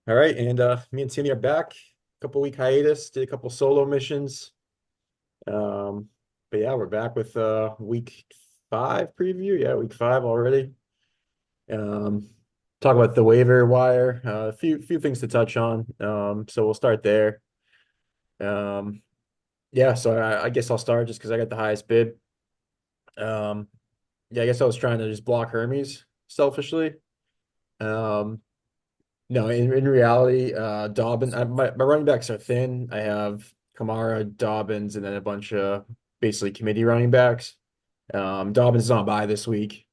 All right, and me and Timmy are back. Couple week hiatus, did a couple solo missions. Um, but yeah, we're back with week five preview. Yeah, week five already. Um, talk about the waiver wire. A few things to touch on. So we'll start there. Um, yeah, so I guess I'll start just because I got the highest bid. Um, yeah, I guess I was trying to just block Hermes selfishly. Um, No, in reality, Dobbin, my running backs are thin. I have Kamara, Dobbins, and then a bunch of basically committee running backs. Dobbins is on bye this week,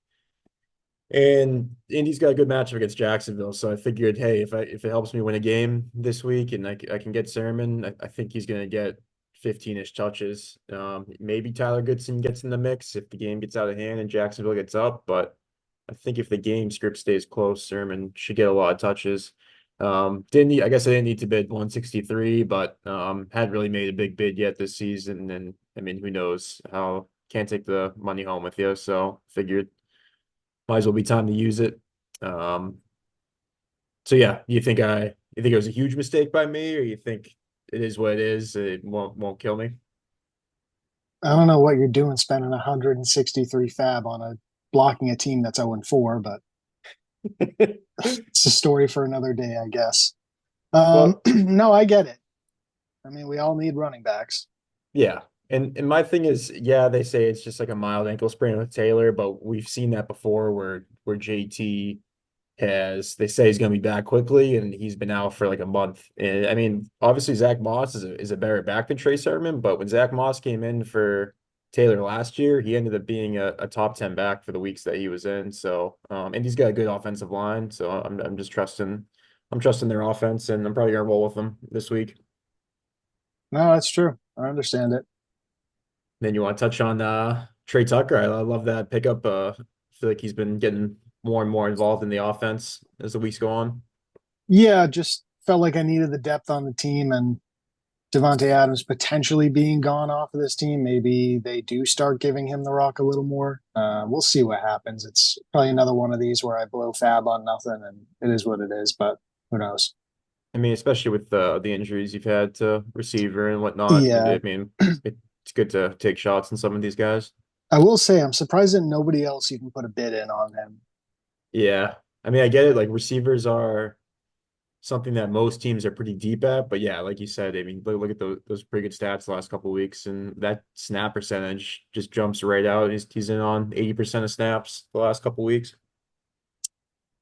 and Indy's got a good matchup against Jacksonville. So I figured, hey, if it helps me win a game this week and I can get Sermon, I think he's going to get 15-ish touches. Maybe Tyler Goodson gets in the mix if the game gets out of hand and Jacksonville gets up, but I think if the game script stays close, Sermon should get a lot of touches. I guess I didn't need to bid 163, but hadn't really made a big bid yet this season. And I mean, who knows how can't take the money home with you. So figured might as well be time to use it. Um, so yeah, you think it was a huge mistake by me, or you think it is what it is? It won't kill me. I don't know what you're doing spending 163 fab on blocking a team that's 0-4, but it's a story for another day, I guess. Well, No, I get it. I mean, we all need running backs. yeah. And my thing is, yeah, they say it's just like a mild ankle sprain with Taylor, but we've seen that before where JT they say he's going to be back quickly, and he's been out for like a month. And I mean, obviously Zach Moss is a better back than Trey Sermon, but when Zach Moss came in for Taylor last year, he ended up being a top 10 back for the weeks that he was in. So, and he's got a good offensive line, so I'm just trusting their offense, and I'm probably gonna roll with them this week. No, that's true. I understand it. Then you want to touch on Trey Tucker? I love that pickup. I feel like he's been getting more and more involved in the offense as the weeks go on. Yeah, just felt like I needed the depth on the team, and Devontae Adams potentially being gone off of this team. Maybe they do start giving him the rock a little more. We'll see what happens. It's probably another one of these where I blow fab on nothing, and it is what it is. But who knows? I mean, especially with the injuries you've had to receiver and whatnot. Yeah, I mean, it's good to take shots on some of these guys. I will say I'm surprised that nobody else even put a bid in on him. Yeah. I mean, I get it. Like receivers are something that most teams are pretty deep at, but yeah, like you said, I mean, look at those pretty good stats the last couple of weeks, and that snap percentage just jumps right out. He's in on 80% of snaps the last couple of weeks.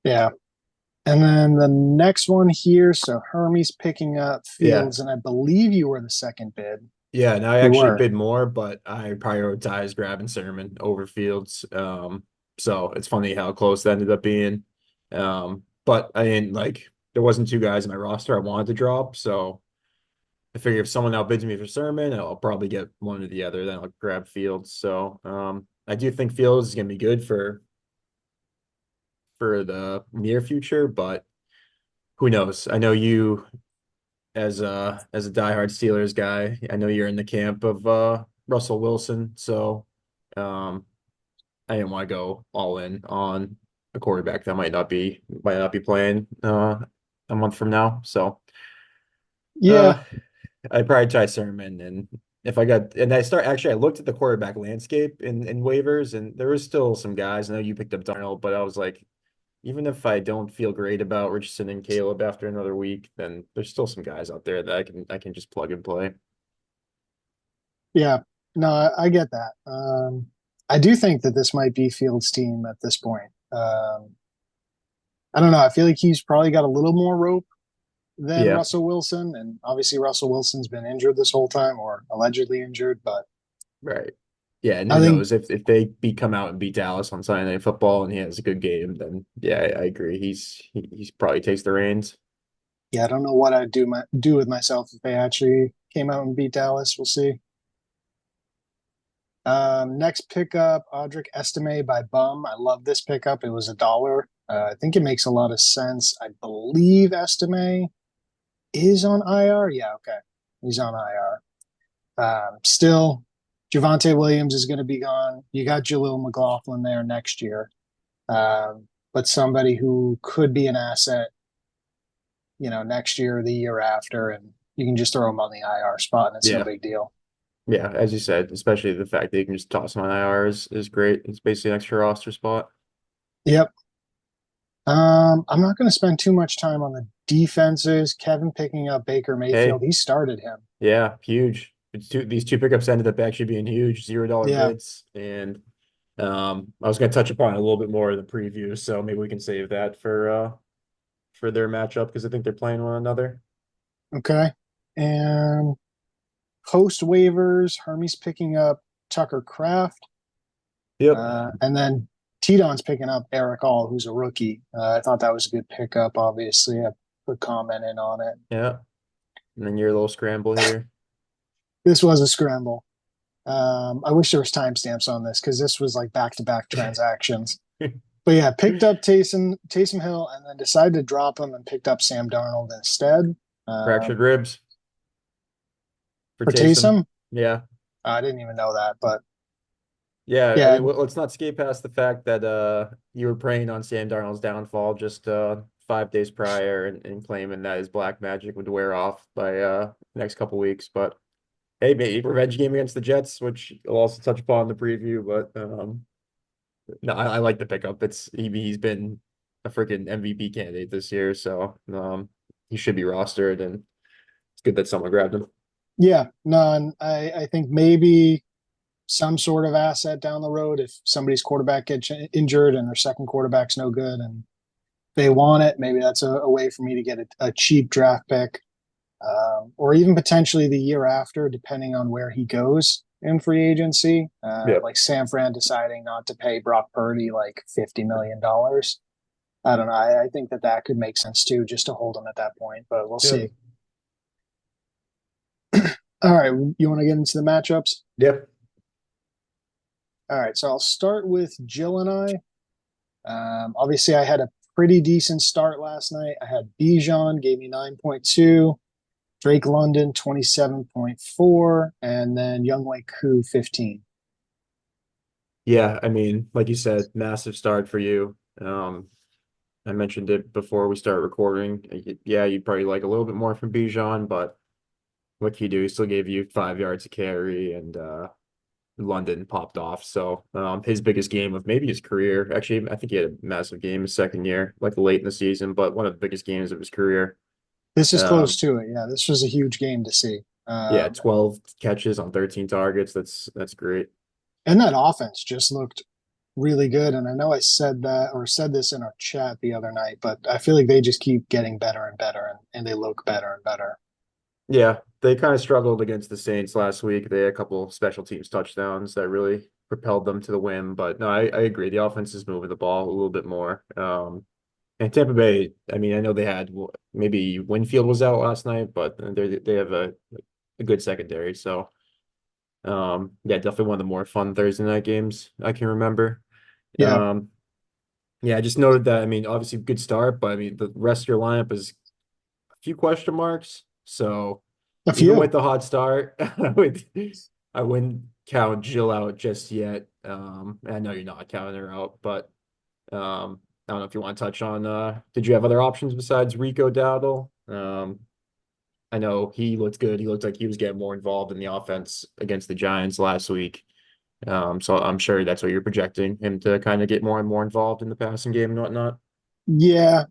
Yeah. And then the next one here. So Hermes picking up Yeah. Fields, and I believe you were the second bid. Yeah, and I You actually were. bid more, but I prioritized grabbing Sermon over Fields. So it's funny how close that ended up being. But I didn't like there wasn't two guys in my roster I wanted to drop, so I figure if someone outbids me for Sermon, I'll probably get one or the other. Then I'll grab Fields. So I do think Fields is gonna be good for the near future, but who knows? I know you as a diehard Steelers guy, I know you're in the camp of Russell Wilson, so um I didn't want to go all in on a quarterback that might not be playing a month from now. So Yeah. uh I prioritize Sermon, and if I got and I start actually I looked at the quarterback landscape in waivers, and there was still some guys. I know you picked up Darnold, but I was like, even if I don't feel great about Richardson and Caleb after another week, then there's still some guys out there that I can just plug and play. Yeah. No, I get that. I do think that this might be Fields' team at this point. I don't know. I feel like he's probably got a little more rope than Yeah, Russell Wilson. And obviously, Russell Wilson's been injured this whole time or allegedly injured. But right. Yeah, and I who think, knows if come out and beat Dallas on Sunday Night Football and he has a good game, then yeah, I agree. He's probably takes the reins. yeah, I don't know what I'd do with myself if they actually came out and beat Dallas. We'll see. Next pickup, Audric Estime by Bum. I love this pickup. It was $1. I think it makes a lot of sense. I believe Estime is on IR. Yeah, okay. He's on IR. Still, Javante Williams is going to be gone. You got Jaleel McLaughlin there next year, but somebody who could be an asset. next year or the year after, and you can just throw him on the IR spot, and it's no Yeah. big deal. Yeah, as you said, especially the fact that you can just toss him on IR is great. It's basically an extra roster spot. Yep. I'm not going to spend too much time on the defenses. Kevin picking up Baker Mayfield. Hey, He started him. yeah, huge. These two pickups ended up actually being huge, $0 Yeah. bids. And I was gonna touch upon it a little bit more in the preview, so maybe we can save that for their matchup because I think they're playing one another. Okay. And post waivers, Hermes picking up Tucker Craft. Yep. And then Tito's picking up Eric All, who's a rookie. I thought that was a good pickup, obviously. I put comment in on it. Yeah. And then your little scramble here. This was a scramble. I wish there was timestamps on this because this was like back-to-back transactions. But yeah, picked up Taysom Hill and then decided to drop him and picked up Sam Darnold instead. Fractured ribs for For Taysom. Taysom, Yeah. I didn't even know that, but Yeah, I yeah, mean, let's not skate past the fact that you were preying on Sam Darnold's downfall just 5 days prior and claiming that his black magic would wear off by next couple weeks. But hey, maybe revenge game against the Jets, which I'll also touch upon in the preview. But no, I like the pickup. He's been a freaking MVP candidate this year, so he should be rostered, and it's good that someone grabbed him. yeah, no, and I think maybe some sort of asset down the road if somebody's quarterback gets injured and their second quarterback's no good and they want it. Maybe that's a way for me to get a cheap draft pick, or even potentially the year after, depending on where he goes in free agency. Yep. Like San Fran deciding not to pay Brock Purdy like $50 million. I don't know. I think that could make sense too, just to hold him at that point. But we'll Yep. see. All right, you want to get into the matchups? Yep. All right, so I'll start with Jill and I. Obviously, I had a pretty decent start last night. I had Bijan gave me 9.2, Drake London 27.4, and then Young Lake Koo 15. Yeah, I mean, like you said, massive start for you. I mentioned it before we start recording. Yeah, you'd probably like a little bit more from Bijan, but what can you do? He still gave you 5 yards to carry, and London popped off. So his biggest game of maybe his career. Actually, I think he had a massive game his second year, like late in the season, but one of the biggest games of his career. This is close Um, to it. Yeah, this was a huge game to see. yeah, 12 catches on 13 targets. That's great. And that offense just looked really good. And I know I said that or said this in our chat the other night, but I feel like they just keep getting better and better and they look better and better. Yeah, they kind of struggled against the Saints last week. They had a couple special teams touchdowns that really propelled them to the win. But no, I agree. The offense is moving the ball a little bit more. And Tampa Bay, I mean, I know they had maybe Winfield was out last night, but they have a good secondary. So yeah, definitely one of the more fun Thursday night games I can remember. Yeah, Um, yeah, I just noted that. I mean, obviously good start, but I mean the rest of your lineup is a few question marks. So a even with few. the hot start, I wouldn't count Jill out just yet. I know you're not counting her out, but I don't know if you want to touch on did you have other options besides Rico Dowdle? I know he looked good. He looked like he was getting more involved in the offense against the Giants last week. So I'm sure that's what you're projecting him to kind of get more and more involved in the passing game and whatnot. Yeah.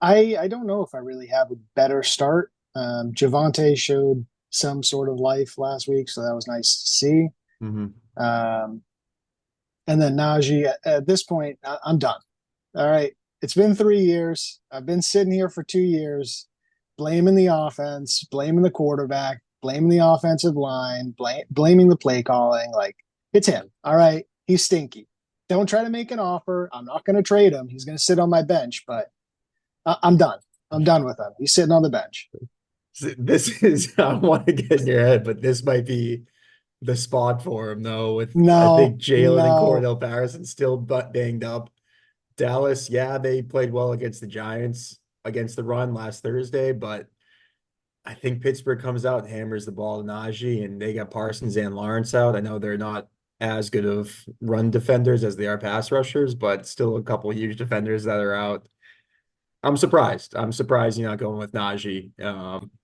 I don't know if I really have a better start. Javante showed some sort of life last week, so that was nice to see. Hmm. Um, and then Najee, at this point, I'm done. All right. It's been 3 years. I've been sitting here for 2 years, blaming the offense, blaming the quarterback, blaming the offensive line, blaming the play calling. Like, it's him. All right. He's stinky. Don't try to make an offer. I'm not going to trade him. He's going to sit on my bench, but I'm done. I'm done with him. He's sitting on the bench. This is I don't want to get in your head, but this might be the spot for him though. With I No, think Jalen and no. Cordell Patterson still butt banged up. Dallas, yeah, they played well against the Giants against the run last Thursday, but I think Pittsburgh comes out and hammers the ball to Najee, and they got Parsons and Lawrence out. I know they're not as good of run defenders as they are pass rushers, but still a couple huge defenders that are out. I'm surprised. I'm surprised you're not going with Najee.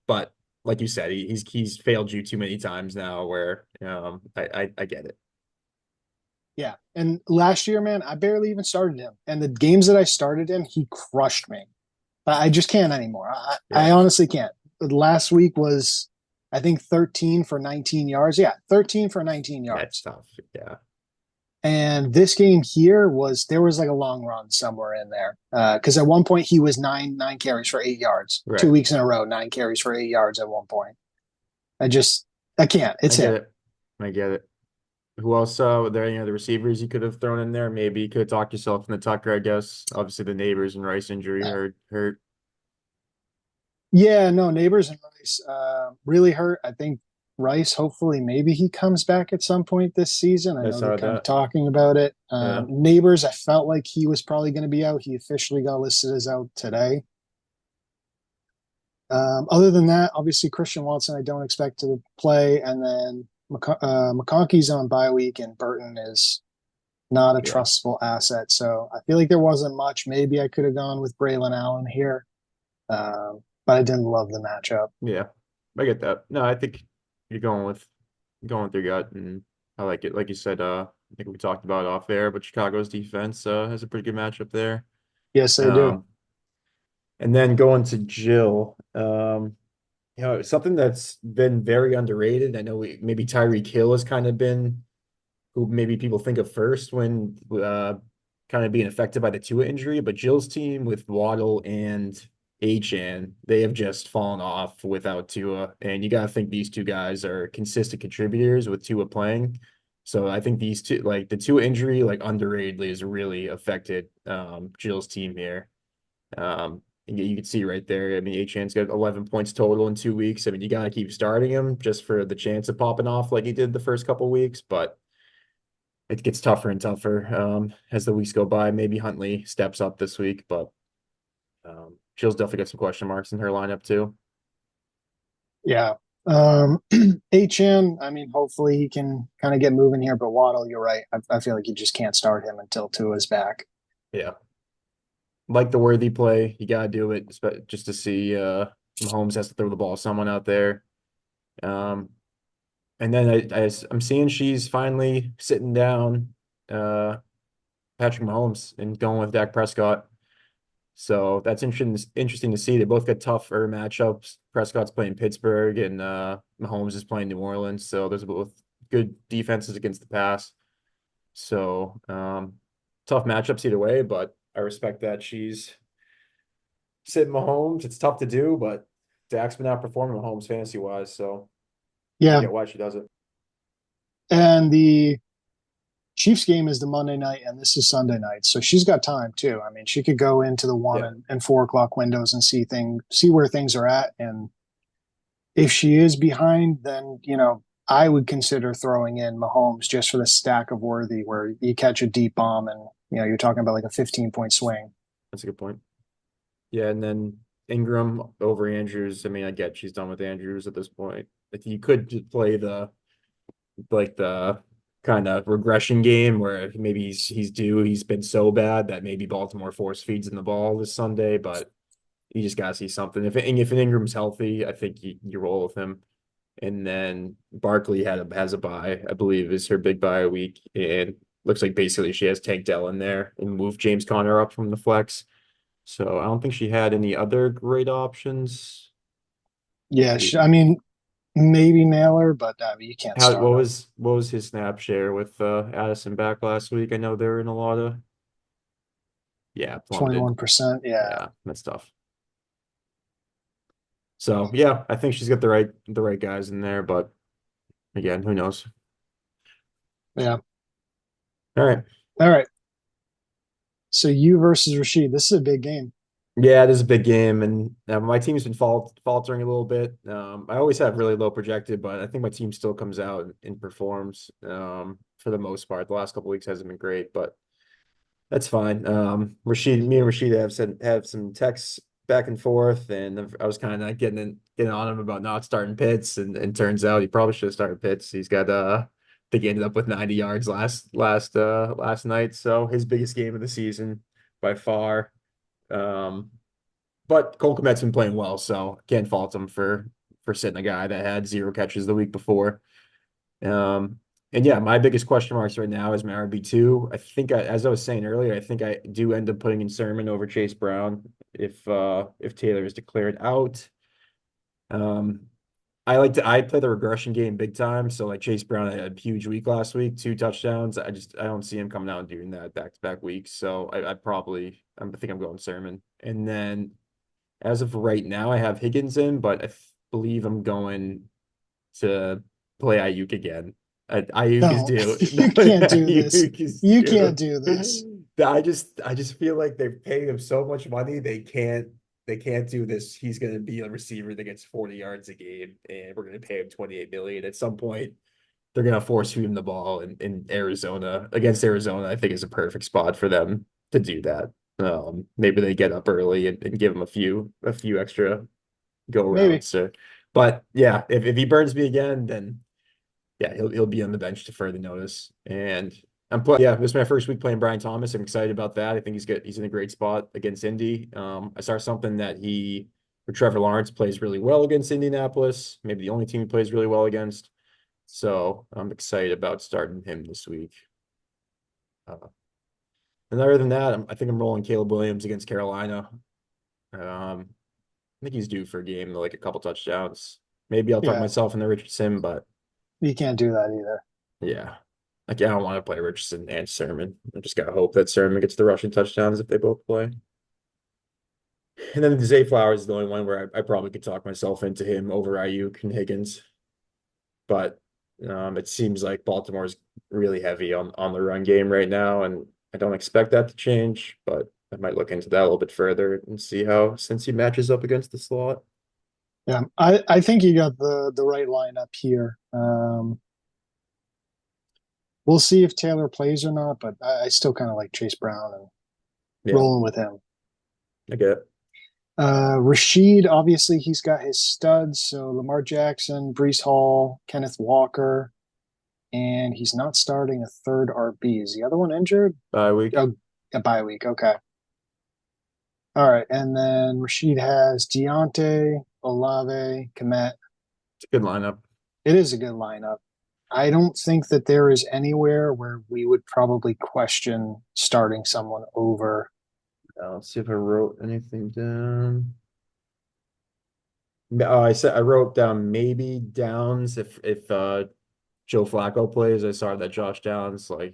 But like you said, he's failed you too many times now. Where I get it. Yeah. And last year, man, I barely even started him. And the games that I started in, he crushed me. I just can't anymore. I Yeah, honestly can't. Last week was, I think, 13 for 19 yards. Yeah, 13 for 19 that's yards. tough. Yeah, And this game here was there was like a long run somewhere in there because at one point he was nine carries for 8 yards. right. 2 weeks in a row, 9 carries for 8 yards at one point. I just I can't. I It's get him. it. I get it. Who else? Were there any other receivers you could have thrown in there? Maybe you could have talked yourself into Tucker, I guess. Obviously, the neighbors and Rice injury hurt. Yeah, no, Neighbors and Rice really hurt. I think Rice, hopefully, maybe he comes back at some point this season. I I know they're saw kind of that. talking about it. Yeah, Neighbors, I felt like he was probably going to be out. He officially got listed as out today. Other than that, obviously Christian Watson, I don't expect to play, and then McConkey's on bye week, and Burton is not a yeah, trustable asset. So I feel like there wasn't much. Maybe I could have gone with Braylon Allen here, but I didn't love the matchup. yeah. I get that. No, I think you're going with your gut, and I like it. Like you said, I think we talked about it off there, but Chicago's defense has a pretty good matchup there. Yes, they do. Um, and then going to Jill, something that's been very underrated. I know maybe Tyreek Hill has kind of been who maybe people think of first when kind of being affected by the Tua injury, but Jill's team with Waddle and Achan, they have just fallen off without Tua, and you got to think these two guys are consistent contributors with Tua playing. So I think these two, like the Tua injury, like underratedly, has really affected Jill's team here. And you can see right there. I mean, Achan's got 11 points total in 2 weeks. I mean, you got to keep starting him just for the chance of popping off like he did the first couple weeks, but it gets tougher and tougher as the weeks go by. Maybe Huntley steps up this week, but Jill's definitely got some question marks in her lineup too. Yeah. HN, I mean, hopefully he can kind of get moving here, but Waddle, you're right. I feel like you just can't start him until Tua's back. Yeah, like the worthy play, you gotta do it just to see. Mahomes has to throw the ball to someone out there. Um, and then I'm seeing she's finally sitting down Patrick Mahomes and going with Dak Prescott. So that's interesting to see. They both got tougher matchups. Prescott's playing Pittsburgh and Mahomes is playing New Orleans. So there's both good defenses against the pass. So tough matchups either way, but I respect that she's sitting Mahomes. It's tough to do, but Dak's been outperforming Mahomes fantasy wise. So I Yeah. get why she does it. And the Chiefs game is the Monday night, and this is Sunday night. So she's got time too. I mean, she could go into the one Yeah, and 4 o'clock windows and see where things are at. And if she is behind, then I would consider throwing in Mahomes just for the stack of worthy where you catch a deep bomb and you're talking about like a 15-point swing. that's a good point. Yeah, and then Ingram over Andrews. I mean, I get she's done with Andrews at this point. If you could just play the kind of regression game where maybe he's due. He's been so bad that maybe Baltimore force feeds in the ball this Sunday, but you just gotta see something. If Ingram's healthy, I think you roll with him. And then Barkley has a bye, I believe, is her big bye week, and looks like basically she has Tank Dell in there and moved James Conner up from the flex. So I don't think she had any other great options. Yeah, I mean, maybe Naylor, but you can't How start him. what was his snap share with Addison back last week? I know they were in a lot of plummeted. 21%. Yeah. Yeah, that's tough. So yeah, I think she's got the right guys in there, but again, who knows? Yeah. All right. All right. So you versus Rashid. This is a big game. Yeah, it is a big game, and my team's been faltering a little bit. I always have really low projected, but I think my team still comes out and performs for the most part. The last couple weeks hasn't been great, but that's fine. Me and Rashid have some texts back and forth, and I was kind of getting on him about not starting Pitts, and turns out he probably should have started Pitts. He's got I think he ended up with 90 yards last night, so his biggest game of the season by far. Um, But Cole Kmet's been playing well, so can't fault him for sitting a guy that had 0 catches the week before. Um, and yeah, my biggest question marks right now is my RB2. I think as I was saying earlier, I think I do end up putting in Sermon over Chase Brown if Taylor is declared out. Um, I play the regression game big time. So like Chase Brown had a huge week last week, 2 touchdowns. I don't see him coming out and doing that back to back weeks. So I think I'm going Sermon. And then as of right now, I have Higgins in, but believe I'm going to play Ayuk again. Ayuk is No, due. No, you can't do this. Ayuk is You can't due. do this. I just feel like they're paying him so much money they can't do this. He's gonna be a receiver that gets 40 yards a game, and we're gonna pay him 28 million. At some point, they're gonna force feed him the ball in Arizona against Arizona. I think is a perfect spot for them to do that. Maybe they get up early and give him a few extra go Maybe. routes. But yeah, if he burns me again, then yeah, he'll be on the bench to further notice. And yeah, this is my first week playing Brian Thomas. I'm excited about that. I think he's good. He's in a great spot against Indy. I saw something that for Trevor Lawrence plays really well against Indianapolis. Maybe the only team he plays really well against. So I'm excited about starting him this week. Uh, and other than that, I think I'm rolling Caleb Williams against Carolina. I think he's due for a game, like a couple touchdowns. Maybe I'll talk Yeah, myself into Richardson, but you can't do that either. yeah. Like, I don't want to play Richardson and Sermon. I just gotta hope that Sermon gets the rushing touchdowns if they both play. And then Zay Flowers is the only one where I probably could talk myself into him over Ayuk and Higgins. But it seems like Baltimore's really heavy on the run game right now, and I don't expect that to change, but I might look into that a little bit further and see how since he matches up against the slot. Yeah, I think you got the right lineup here. We'll see if Taylor plays or not, but I still kind of like Chase Brown and Yeah, rolling with him. I get it. Rashid, obviously, he's got his studs. So Lamar Jackson, Brees Hall, Kenneth Walker, and he's not starting a third RB. Is the other one injured? Bye week. Oh, a bye week. Okay. All right. And then Rashid has Deontay, Olave, Komet. It's a good lineup. It is a good lineup. I don't think that there is anywhere where we would probably question starting someone over. Let's see if I wrote anything down. I wrote down maybe Downs if Joe Flacco plays. I saw that Josh Downs like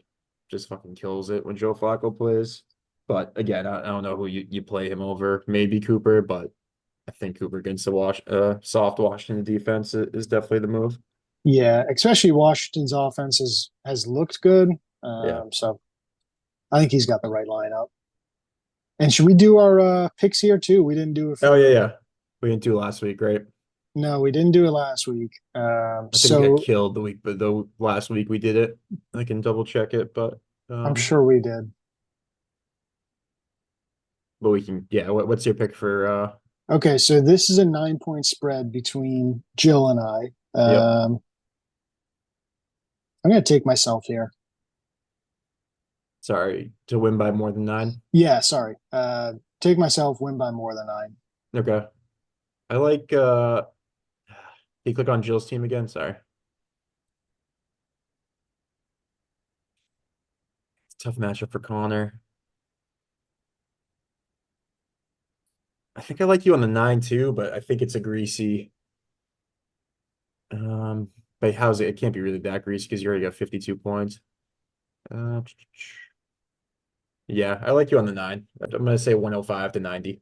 just fucking kills it when Joe Flacco plays. But again, I don't know who you play him over. Maybe Cooper, but I think Cooper against the soft Washington defense is definitely the move. Yeah, especially Washington's offense has looked good. Yeah. So I think he's got the right lineup. And should we do our picks here too? We didn't do it Oh yeah, for yeah. We didn't do last week, right? no, we didn't do it last week. I think we got So killed the week, but the last week we did it. I can double check it, I'm um, sure we did. but we can. Yeah. What's your pick for? Okay, so this is a 9 point spread between Jill and I. Yep. I'm going to take myself here. Sorry, to win by more than 9. Yeah, sorry. Take myself, win by more than 9. Okay. I like you click on Jill's team again? Sorry. It's a tough matchup for Connor. I think I like you on the 9 too, but I think it's a greasy. Um, but how's it? It can't be really that greasy because you already got 52 points. Uh, yeah, I like you on the 9. I'm gonna say 105 to 90.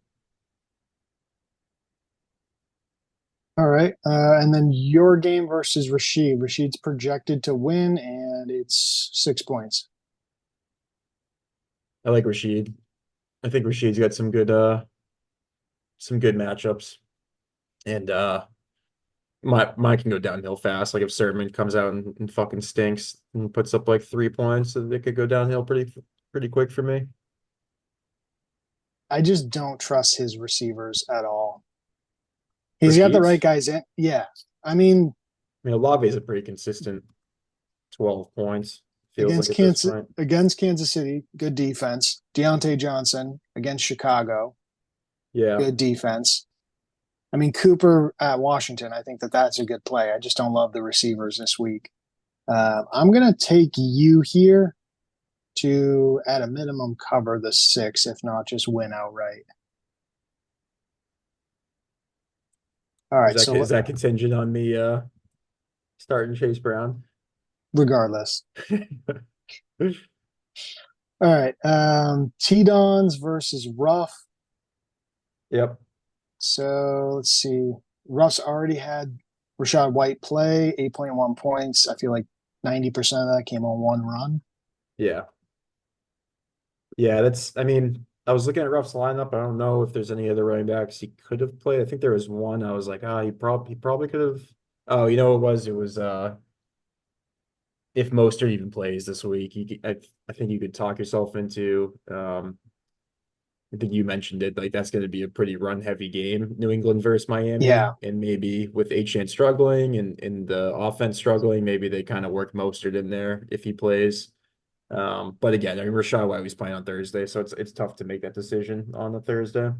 All right. And then your game versus Rashid. Rashid's projected to win, and it's 6 points. I like Rashid. I think Rashid's got some good matchups. And mine can go downhill fast. Like if Sermon comes out and fucking stinks and puts up like 3 points, so it could go downhill pretty quick for me. I just don't trust his receivers at all. He's got the right Rashid's. guys in. Yeah. I mean, I mean, Olave is a pretty consistent 12 points. Feels like against at this Kansas point. against Kansas City, good defense. Deontay Johnson against Chicago. Yeah. good defense. I mean, Cooper at Washington, I think that that's a good play. I just don't love the receivers this week. I'm going to take you here to, at a minimum, cover the 6, if not just win outright. All right. Is So, that contingent on me starting Chase Brown? regardless. All right. T-Dons versus Ruff. Yep. So let's see. Ruff's already had Rashad White play, 8.1 points. I feel like 90% of that came on one run. Yeah. Yeah, I mean, I was looking at Ruff's lineup. I don't know if there's any other running backs he could have played. I think there was one. I was like, he probably could have. Oh, you know what it was? It was if Mostert even plays this week, I think you could talk yourself into I think you mentioned it, like that's going to be a pretty run heavy game, New England versus Yeah. Miami. And maybe with Achane struggling and the offense struggling, maybe they kind of work Mostert in there if he plays. But again, I mean, Rashad White was playing on Thursday, so it's tough to make that decision on a Thursday.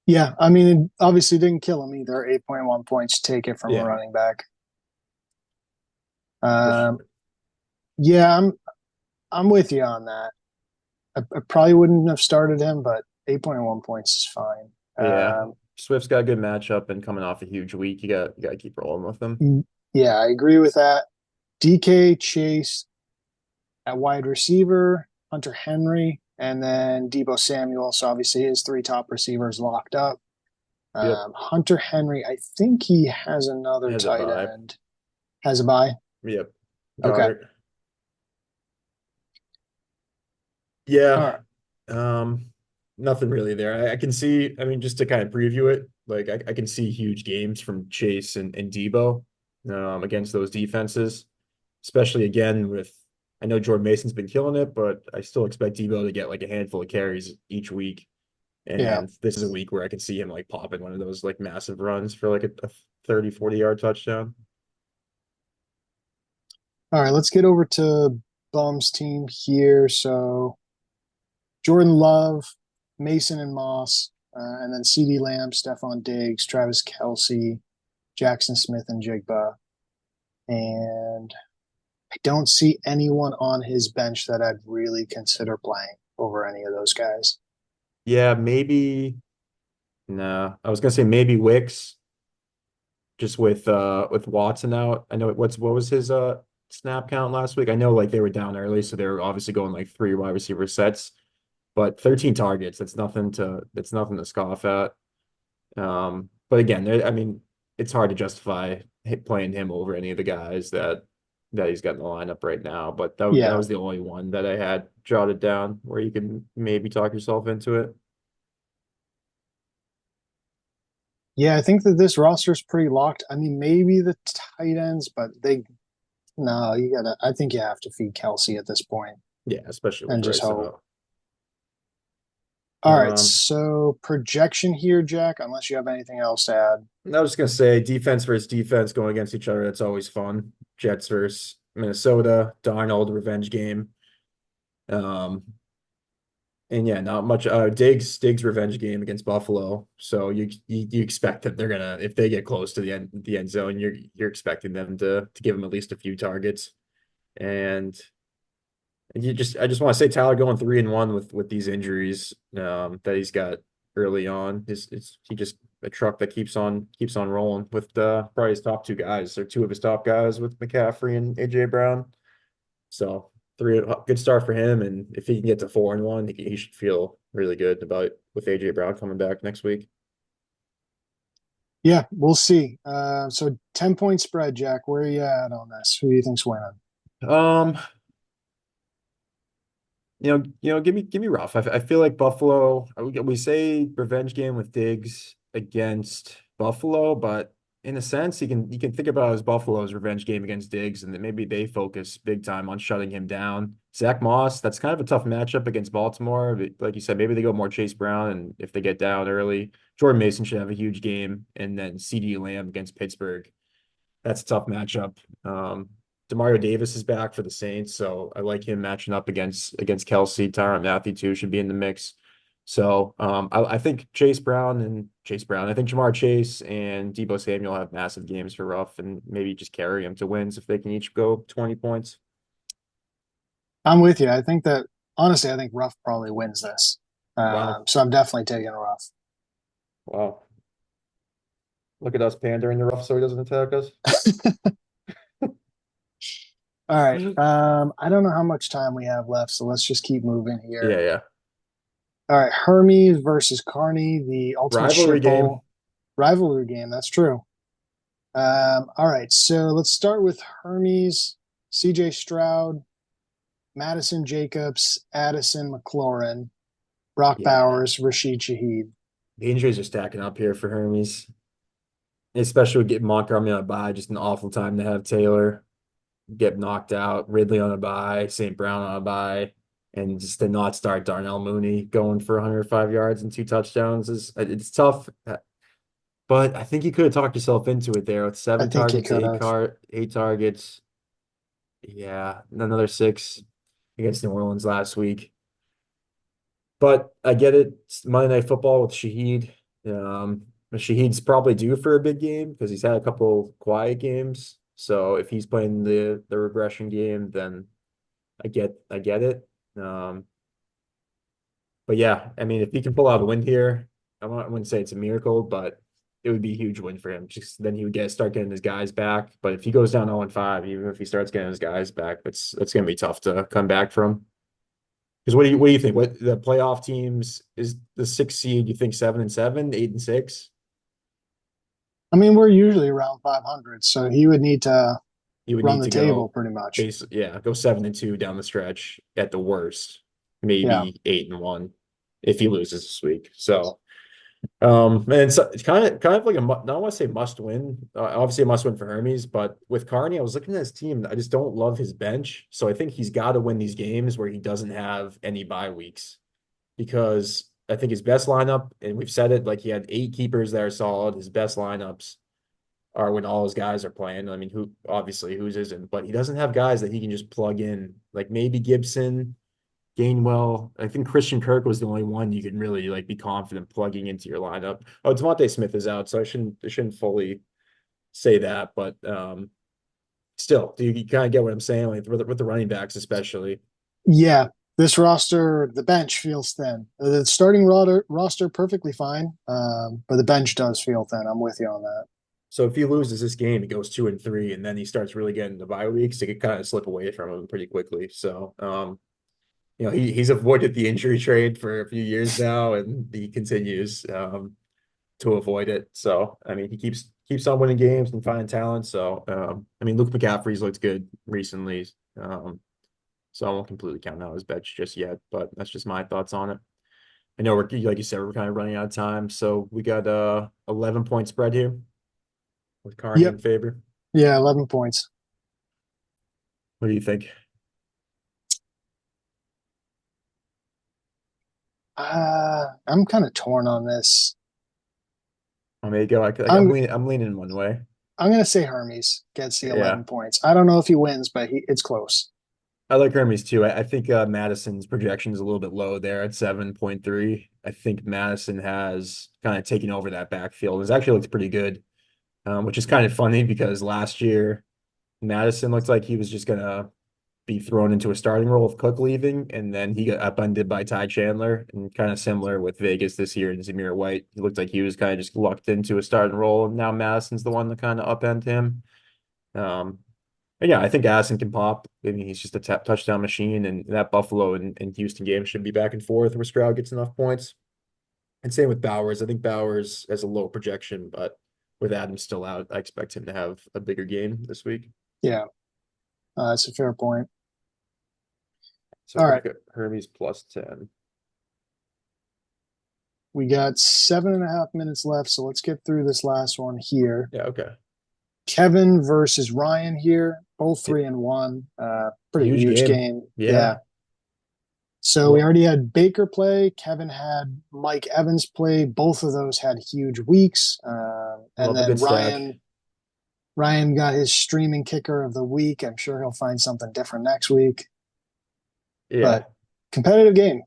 Yeah. I mean, it obviously didn't kill him either. 8.1 points, take it from a Yeah, running back. Rash- Um, yeah, I'm with you on that. I probably wouldn't have started him, but 8.1 points is fine. yeah. Swift's got a good matchup and coming off a huge week. You got to keep rolling with them. Yeah, I agree with that. DK Chase at wide receiver, Hunter Henry, and then Debo Samuel. So obviously his three top receivers locked up. Yep, Hunter Henry, I think he has another has a tight bye. end. Has a bye. Yep, Okay. Goddard. All Yeah, right. um, nothing really there. I can see. I mean, just to kind of preview it, like I can see huge games from Chase and Debo against those defenses, especially again with. I know Jordan Mason's been killing it, but I still expect Debo to get like a handful of carries each week. Yeah. And this is a week where I can see him like popping one of those like massive runs for like a 30, 40 yard touchdown. All right. Let's get over to Bum's team here. So Jordan Love, Mason and Moss, and then CD Lamb, Stephon Diggs, Travis Kelsey, Jackson Smith, and Jigba. And I don't see anyone on his bench that I'd really consider playing over any of those guys. Yeah, maybe. No, I was gonna say maybe Wicks, just with Watson out. I know what was his snap count last week? I know like they were down early, so they were obviously going like three wide receiver sets, but 13 targets, that's nothing to scoff at. But again, I mean, it's hard to justify playing him over any of the guys that he's got in the lineup right now. But that Yeah. was the only one that I had jotted down where you can maybe talk yourself into it. Yeah, I think that this roster is pretty locked. I mean, maybe the tight ends, but no, I think you have to feed Kelsey at this point Yeah, especially with and just Bryce hope. out. All right, so projection here, Jack, unless you have anything else to add. I was just gonna say defense versus defense going against each other. That's always fun. Jets versus Minnesota, Darnold revenge game. Um, and yeah, not much. Diggs revenge game against Buffalo. So you expect that they're gonna if they get close to the end zone, you're expecting them to give them at least a few targets. And I just want to say Tyler going 3-1 with these injuries that he's got early on. Is he just a truck that keeps on rolling with probably his top two guys or two of his top guys with McCaffrey and AJ Brown. So good start for him, and if he can get to 4-1, he should feel really good about with AJ Brown coming back next week. Yeah, we'll see. So 10-point spread, Jack. Where are you at on this? Who do you think's winning? Um, give me rough. I feel like Buffalo. We say revenge game with Diggs against Buffalo, but in a sense, you can think about it as Buffalo's revenge game against Diggs, and that maybe they focus big time on shutting him down. Zach Moss, that's kind of a tough matchup against Baltimore. But like you said, maybe they go more Chase Brown, and if they get down early, Jordan Mason should have a huge game, and then CD Lamb against Pittsburgh. That's a tough matchup. Demario Davis is back for the Saints, so I like him matching up against Kelsey. Tyrann Matthew too should be in the mix. So I think Chase Brown. I think Jamar Chase and Debo Samuel have massive games for Ruff, and maybe just carry them to wins if they can each go 20 points. I'm with you. I think that honestly, I think Ruff probably wins this. Wow, So I'm definitely taking Ruff. wow! Look at us pandering to Ruff so he doesn't attack us. All right. I don't know how much time we have left, so let's just keep moving here. Yeah, yeah. All right, Hermes versus Carney, the ultimate Rivalry shit game. bowl rivalry game. That's true. All right, so let's start with Hermes, CJ Stroud, Madison Jacobs, Addison McLaurin, Brock Yeah, Bowers, Rashid Shaheed. the injuries are stacking up here for Hermes, especially with getting Montgomery on a bye. Just an awful time to have Taylor get knocked out, Ridley on a bye, St. Brown on a bye, and just to not start Darnell Mooney going for 105 yards and 2 touchdowns is it's tough. But I think you could have talked yourself into it there with I seven think he targets, could have. 8 targets. Yeah, another six against New Orleans last week. But I get it. It's Monday Night Football with Shaheed. Shaheed's probably due for a big game because he's had a couple quiet games. So if he's playing the regression game, then I get it. Um, but yeah, I mean, if he can pull out a win here, I wouldn't say it's a miracle, but it would be a huge win for him. Just then he would start getting his guys back. But if he goes down 0-5, even if he starts getting his guys back, that's gonna be tough to come back from. Because what do you think? What the playoff teams is the 6th seed? You think 7-7, 8-6? I mean, we're usually around 500, so he would need to You would run need the to table go pretty much. base, yeah, go 7-2 down the stretch at the worst, Yeah, maybe 8-1 if he loses this week. So and it's kind of like not want to say must win. Obviously, a must win for Hermes, but with Carney, I was looking at his team. I just don't love his bench, so I think he's got to win these games where he doesn't have any bye weeks because I think his best lineup, and we've said it, like he had 8 keepers that are solid. His best lineups are when all his guys are playing. I mean, whose isn't, but he doesn't have guys that he can just plug in, like maybe Gibson. Gainwell. I think Christian Kirk was the only one you can really like be confident plugging into your lineup. Oh, Devontae Smith is out, so I shouldn't fully say that, but still, do you kind of get what I'm saying? Like with the running backs, especially. yeah. This roster, the bench feels thin. The starting roster perfectly fine, but the bench does feel thin. I'm with you on that. So if he loses this game, he goes 2-3, and then he starts really getting the bye weeks. It could kind of slip away from him pretty quickly. So he's avoided the injury trade for a few years now, and he continues. To avoid it. So I mean, he keeps on winning games and finding talent. So I mean, Luke McCaffrey's looked good recently. So I won't completely count out his bench just yet, but that's just my thoughts on it. I know we're like you said, we're kind of running out of time. So we got 11 point spread here with Carney Yep. in favor. Yeah, 11 points. What do you think? I'm kind of torn on this. I mean, go. I'm I'm leaning one way. I'm gonna say Hermes gets the Yeah. 11 points. I don't know if he wins, but it's close. I like Hermes too. I think Madison's projection is a little bit low there at 7.3. I think Madison has kind of taken over that backfield. It's actually looked pretty good, which is kind of funny because last year Madison looked like he was just gonna be thrown into a starting role with Cook leaving, and then he got upended by Ty Chandler, and kind of similar with Vegas this year and Zamir White. He looked like he was kind of just lucked into a starting role, and now Madison's the one to kind of upend him. Um, and yeah, I think Addison can pop. I mean, he's just a touchdown machine, and that Buffalo and Houston game should be back and forth where Stroud gets enough points. And same with Bowers. I think Bowers has a low projection, but with Adams still out, I expect him to have a bigger game this week. Yeah, that's a fair point. So All we're right, looking at Hermes plus 10. we got 7.5 minutes left, so let's get through this last one here. Yeah, okay. Kevin versus Ryan here, both It, 3-1. Pretty huge huge game. game. Yeah. Yeah. So we Well, already had Baker play. Kevin had Mike Evans play. Both of those had huge weeks. And love a then good stack. Ryan got his streaming kicker of the week. I'm sure he'll find something different next week. Yeah. But competitive game.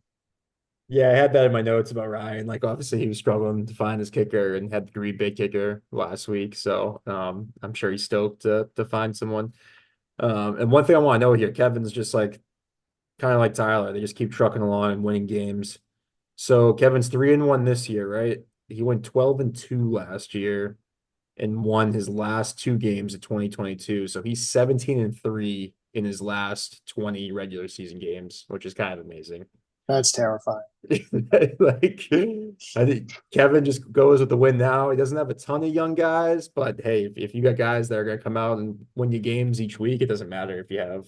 Yeah, I had that in my notes about Ryan. Like, obviously, he was struggling to find his kicker and had the Green Bay kicker last week. So, I'm sure he's stoked to find someone. And one thing I want to know here, Kevin's just like kind of like Tyler. They just keep trucking along and winning games. So Kevin's 3-1 this year, right? He went 12-2 last year and won his last two games of 2022. So he's 17-3 in his last 20 regular season games, which is kind of amazing. That's terrifying. Like, I think Kevin just goes with the win now. He doesn't have a ton of young guys, but hey, if you got guys that are going to come out and win you games each week, it doesn't matter if you have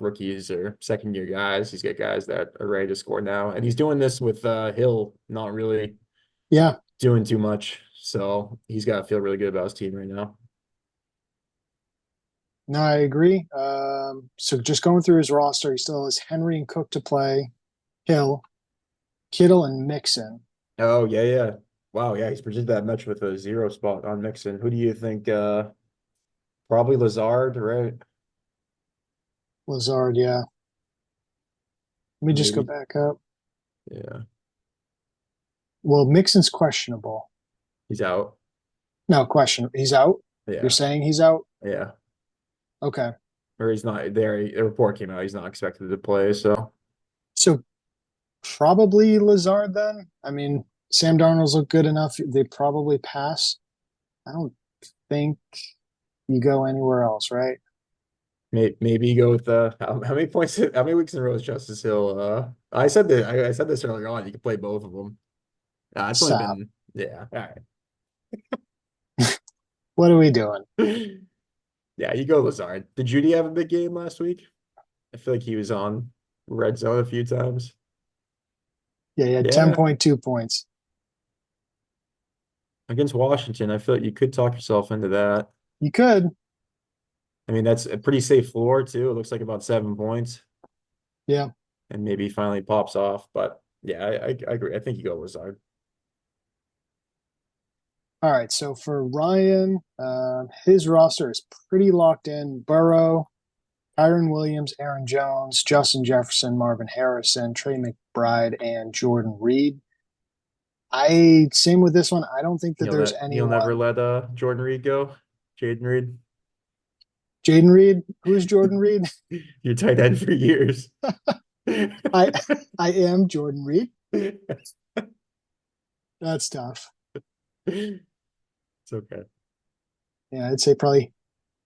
rookies or second year guys. He's got guys that are ready to score now. And he's doing this with Hill not really Yeah, doing too much. So he's got to feel really good about his team right now. no, I agree. So just going through his roster, he still has Henry and Cook to play, Hill, Kittle, and Mixon. Oh, yeah, yeah. Wow, yeah, he's predicted that much with a zero spot on Mixon. Who do you think? Probably Lazard, right? Lazard, yeah. Let me just go Maybe. back up. Yeah. Well, Mixon's questionable. He's out. No, question. He's out? You're Yeah. saying he's out? Yeah. Okay. Or he's not there. A report came out. He's not expected to play. So So probably Lazard then. I mean, Sam Darnold's look good enough. They probably pass. I don't think you go anywhere else, right? maybe you go with how many points, how many weeks in a row is Justice Hill? I said this earlier on. You can play both of them. It's only Stop. been, yeah. All What are we doing? right. Yeah, you go Lazard. Did Judy have a big game last week? I feel like he was on red zone a few times. Yeah, he had Yeah. 10.2 points. Against Washington, I feel like you could talk yourself into that. You could. I mean, that's a pretty safe floor too. It looks like about 7 points, Yeah. and maybe he finally pops off. But yeah, I agree. I think you go Lazard. All right. So for Ryan, his roster is pretty locked in. Burrow, Kyron Williams, Aaron Jones, Justin Jefferson, Marvin Harrison, Trey McBride, and Jordan Reed. I same with this one. I don't think that there's He'll never anyone. let Jordan Reed go. Jaden Reed, Jaden Reed, who's Jordan Reed? your tight end for years. I I am Jordan Reed. That's tough. It's okay. Yeah, I'd say probably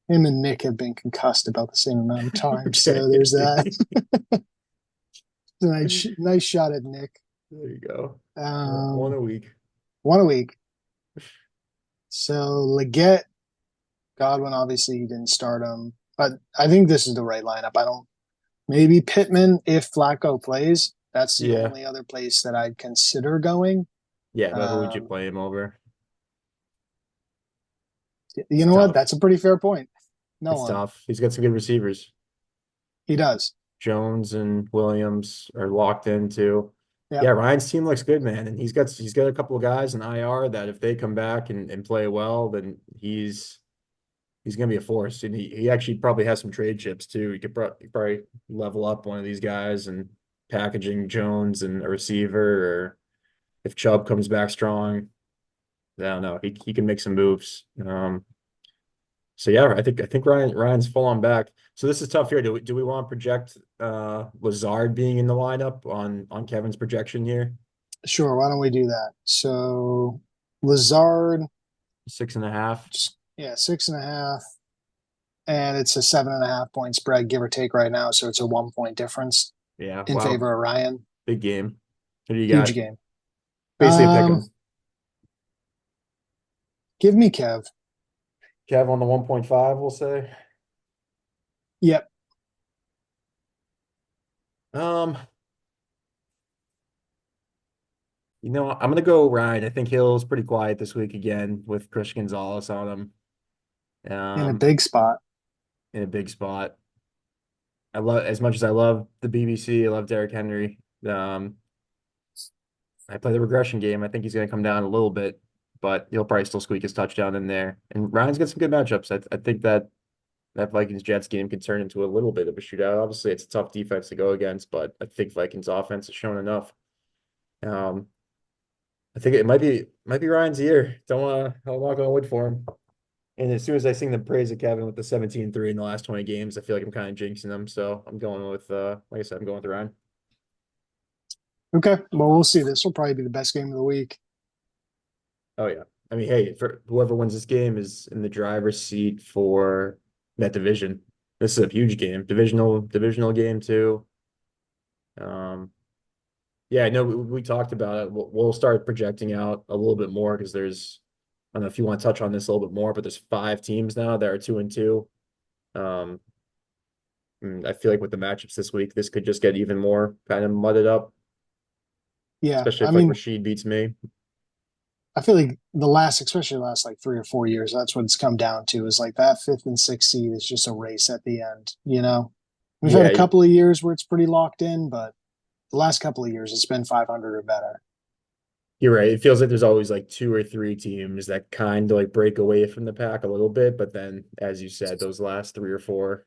him and Nick have been concussed about the same amount of time. So Okay. there's that. Nice shot at Nick. There you go. One Um, a week. one a week. So Leggett, Godwin, obviously he didn't start him, but I think this is the right lineup. I don't maybe Pittman if Flacco plays. That's the Yeah. only other place that I'd consider going. Yeah, but who would you Um, play him over? you It's know what? tough. That's a pretty fair point. No It's one. tough. He's got some good receivers. He does. Jones and Williams are locked in too. Yeah. Yeah, Ryan's team looks good, man. And he's got a couple of guys in IR that if they come back and play well, then he's gonna be a force. And he actually probably has some trade chips too. He could probably level up one of these guys and packaging Jones and a receiver, or if Chubb comes back strong, I don't know. He can make some moves. So yeah, I think Ryan's full on back. So this is tough here. Do we want to project Lazard being in the lineup on Kevin's projection here? Sure. Why don't we do that? So Lazard, 6.5. just yeah, 6.5. And it's a 7.5 point spread, give or take right now. So it's a 1 point difference Yeah, in wow. favor of Ryan. Big game. Who do you Huge got? game. Basically a pick Um, 'em. give me Kev. Kev on the 1.5, we'll say. Yep. Um, I'm gonna go Ryan. I think Hill's pretty quiet this week again with Chris Gonzalez on him. In a big spot. In a big spot. I love as much as I love the BBC, I love Derrick Henry. Um, I play the regression game. I think he's going to come down a little bit, but he'll probably still squeak his touchdown in there. And Ryan's got some good matchups. I think that Vikings Jets game could turn into a little bit of a shootout. Obviously, it's a tough defense to go against, but I think Vikings offense has shown enough. Um, I think it might be Ryan's year. I'm not gonna wait for him. And as soon as I sing the praise of Kevin with the 17-3 in the last 20 games, I feel like I'm kind of jinxing him. So I'm going with like I said, I'm going with Ryan. Okay, well, we'll see. This will probably be the best game of the week. Oh yeah. I mean, hey, for whoever wins this game is in the driver's seat for that division. This is a huge game. Divisional game too. Um, yeah, I know we talked about it. We'll start projecting out a little bit more because I don't know if you want to touch on this a little bit more, but there's 5 teams now that are 2-2. Um, I feel like with the matchups this week, this could just get even more kind of mudded up, Yeah, especially I if like mean, Rashid beats me. I feel like especially the last like 3 or 4 years, that's what it's come down to is like that fifth and sixth seed is just a race at the end. We've had a Yeah, couple of years where it's pretty locked in, but the last couple of years it's been 500 or better. you're right. It feels like there's always like 2 or 3 teams that kind of like break away from the pack a little bit, but then, as you said, those last 3 or 4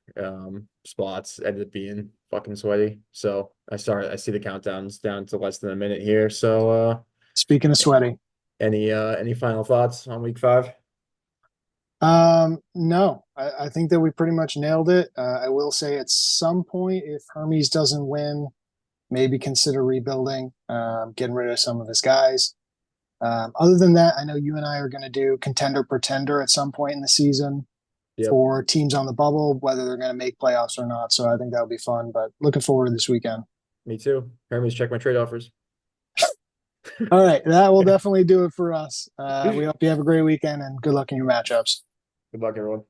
spots ended up being fucking sweaty. So I see the countdowns down to less than a minute here. So Speaking of sweaty, any final thoughts on week 5? no, I think that we pretty much nailed it. I will say at some point, if Hermes doesn't win, maybe consider rebuilding, getting rid of some of his guys. Other than that, I know you and I are going to do contender pretender at some point in the season Yep, for teams on the bubble, whether they're going to make playoffs or not. So I think that'll be fun. But looking forward to this weekend. me too. Hermes, check my trade offers. All right, that will definitely do it for us. We hope you have a great weekend and good luck in your matchups. Good luck, everyone.